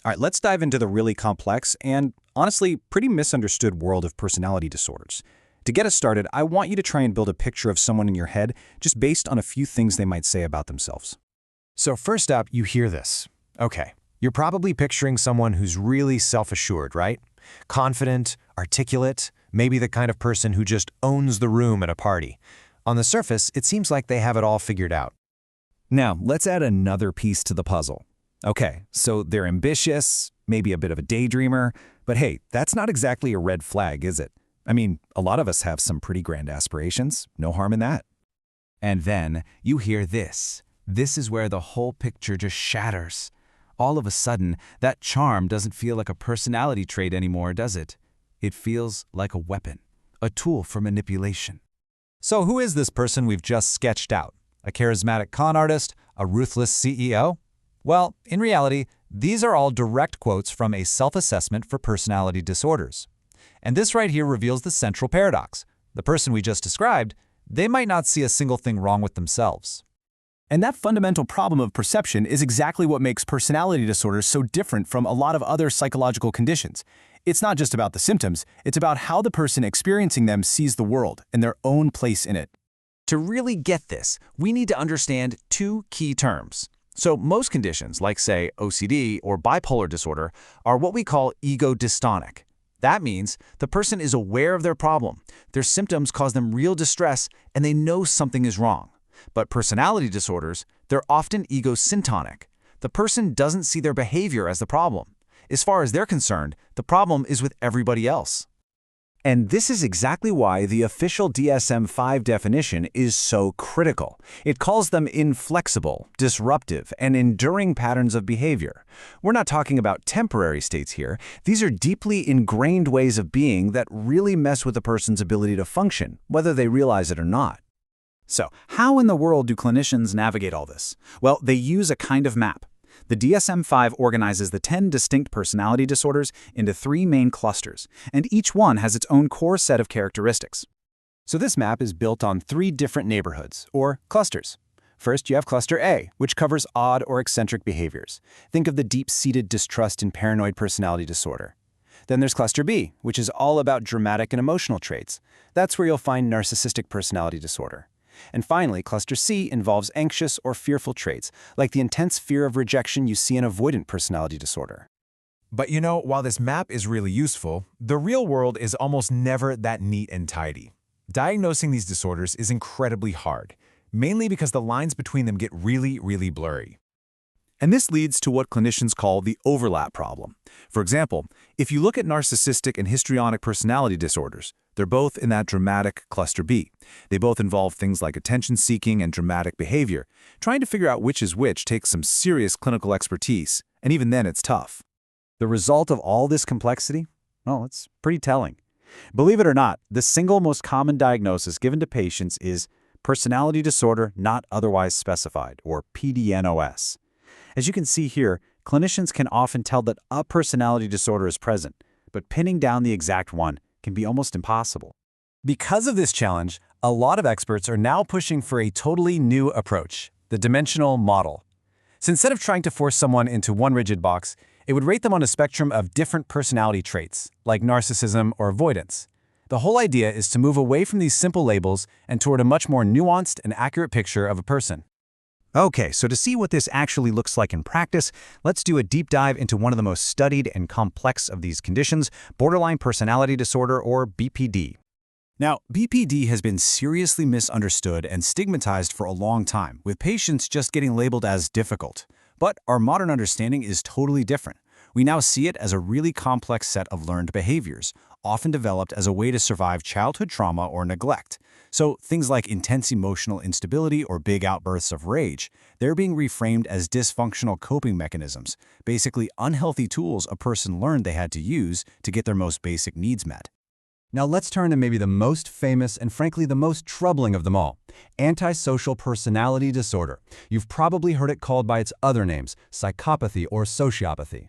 All right, let's dive into the really complex and, honestly, pretty misunderstood world of personality disorders. To get us started, I want you to try and build a picture of someone in your head just based on a few things they might say about themselves. So first up, you hear this. Okay, you're probably picturing someone who's really self-assured, right? Confident, articulate, maybe the kind of person who just owns the room at a party. On the surface, it seems like they have it all figured out. Now, let's add another piece to the puzzle. Okay, so they're ambitious, maybe a bit of a daydreamer, but hey, that's not exactly a red flag, is it? I mean, a lot of us have some pretty grand aspirations, no harm in that. And then you hear this. This is where the whole picture just shatters. All of a sudden, that charm doesn't feel like a personality trait anymore, does it? It feels like a weapon, a tool for manipulation. So who is this person we've just sketched out? A charismatic con artist? A ruthless CEO? Well, in reality, these are all direct quotes from a self-assessment for personality disorders. And this right here reveals the central paradox. The person we just described, they might not see a single thing wrong with themselves. And that fundamental problem of perception is exactly what makes personality disorders so different from a lot of other psychological conditions. It's not just about the symptoms, it's about how the person experiencing them sees the world and their own place in it. To really get this, we need to understand two key terms. So most conditions, like say OCD or bipolar disorder, are what we call ego-dystonic. That means the person is aware of their problem, their symptoms cause them real distress, and they know something is wrong. But personality disorders, they're often ego-syntonic. The person doesn't see their behavior as the problem. As far as they're concerned, the problem is with everybody else. And this is exactly why the official DSM-5 definition is so critical. It calls them inflexible, disruptive, and enduring patterns of behavior. We're not talking about temporary states here. These are deeply ingrained ways of being that really mess with a person's ability to function, whether they realize it or not. So, how in the world do clinicians navigate all this? Well, they use a kind of map. The DSM-5 organizes the 10 distinct personality disorders into 3 main clusters, and each one has its own core set of characteristics. So this map is built on 3 different neighborhoods, or clusters. First, you have Cluster A, which covers odd or eccentric behaviors. Think of the deep-seated distrust in paranoid personality disorder. Then there's Cluster B, which is all about dramatic and emotional traits. That's where you'll find narcissistic personality disorder. And finally, Cluster C involves anxious or fearful traits, like the intense fear of rejection you see in avoidant personality disorder. But you know, while this map is really useful, the real world is almost never that neat and tidy. Diagnosing these disorders is incredibly hard, mainly because the lines between them get really, really blurry. And this leads to what clinicians call the overlap problem. For example, if you look at narcissistic and histrionic personality disorders, they're both in that dramatic Cluster B. They both involve things like attention-seeking and dramatic behavior. Trying to figure out which is which takes some serious clinical expertise, and even then it's tough. The result of all this complexity? Well, it's pretty telling. Believe it or not, the single most common diagnosis given to patients is personality disorder not otherwise specified, or PDNOS. As you can see here, clinicians can often tell that a personality disorder is present, but pinning down the exact one can be almost impossible. Because of this challenge, a lot of experts are now pushing for a totally new approach, the dimensional model. So instead of trying to force someone into one rigid box, it would rate them on a spectrum of different personality traits, like narcissism or avoidance. The whole idea is to move away from these simple labels and toward a much more nuanced and accurate picture of a person. Okay, so to see what this actually looks like in practice, let's do a deep dive into one of the most studied and complex of these conditions, borderline personality disorder, or BPD. Now, BPD has been seriously misunderstood and stigmatized for a long time, with patients just getting labeled as difficult. But our modern understanding is totally different. We now see it as a really complex set of learned behaviors, often developed as a way to survive childhood trauma or neglect. So things like intense emotional instability or big outbursts of rage, they're being reframed as dysfunctional coping mechanisms, basically unhealthy tools a person learned they had to use to get their most basic needs met. Now let's turn to maybe the most famous and frankly the most troubling of them all, antisocial personality disorder. You've probably heard it called by its other names, psychopathy or sociopathy.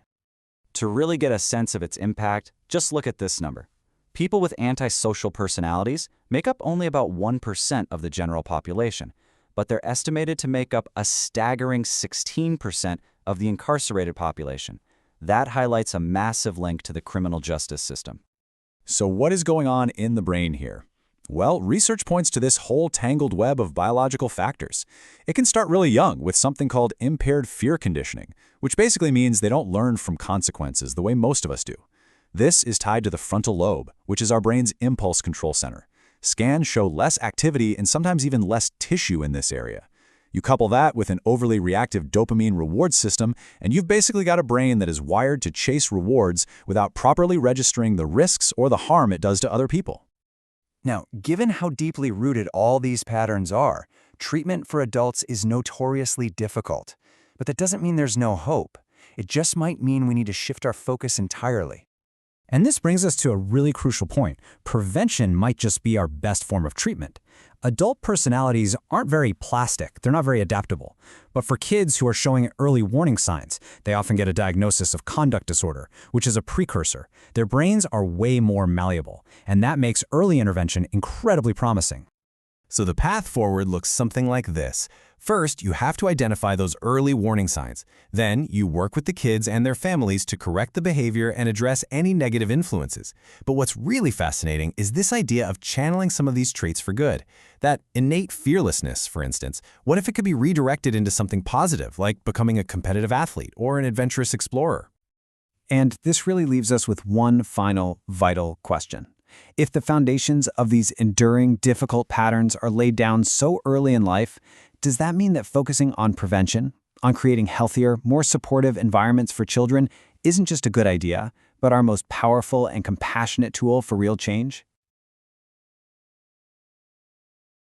To really get a sense of its impact, just look at this number. People with antisocial personalities make up only about 1% of the general population, but they're estimated to make up a staggering 16% of the incarcerated population. That highlights a massive link to the criminal justice system. So what is going on in the brain here? Well, research points to this whole tangled web of biological factors. It can start really young with something called impaired fear conditioning, which basically means they don't learn from consequences the way most of us do. This is tied to the frontal lobe, which is our brain's impulse control center. Scans show less activity and sometimes even less tissue in this area. You couple that with an overly reactive dopamine reward system, and you've basically got a brain that is wired to chase rewards without properly registering the risks or the harm it does to other people. Now, given how deeply rooted all these patterns are, treatment for adults is notoriously difficult. But that doesn't mean there's no hope. It just might mean we need to shift our focus entirely. And this brings us to a really crucial point. Prevention might just be our best form of treatment. Adult personalities aren't very plastic, they're not very adaptable. But for kids who are showing early warning signs, they often get a diagnosis of conduct disorder, which is a precursor. Their brains are way more malleable, and that makes early intervention incredibly promising. So the path forward looks something like this. First, you have to identify those early warning signs. Then, you work with the kids and their families to correct the behavior and address any negative influences. But what's really fascinating is this idea of channeling some of these traits for good. That innate fearlessness, for instance, what if it could be redirected into something positive, like becoming a competitive athlete or an adventurous explorer? And this really leaves us with one final vital question. If the foundations of these enduring, difficult patterns are laid down so early in life, does that mean that focusing on prevention, on creating healthier, more supportive environments for children, isn't just a good idea, but our most powerful and compassionate tool for real change?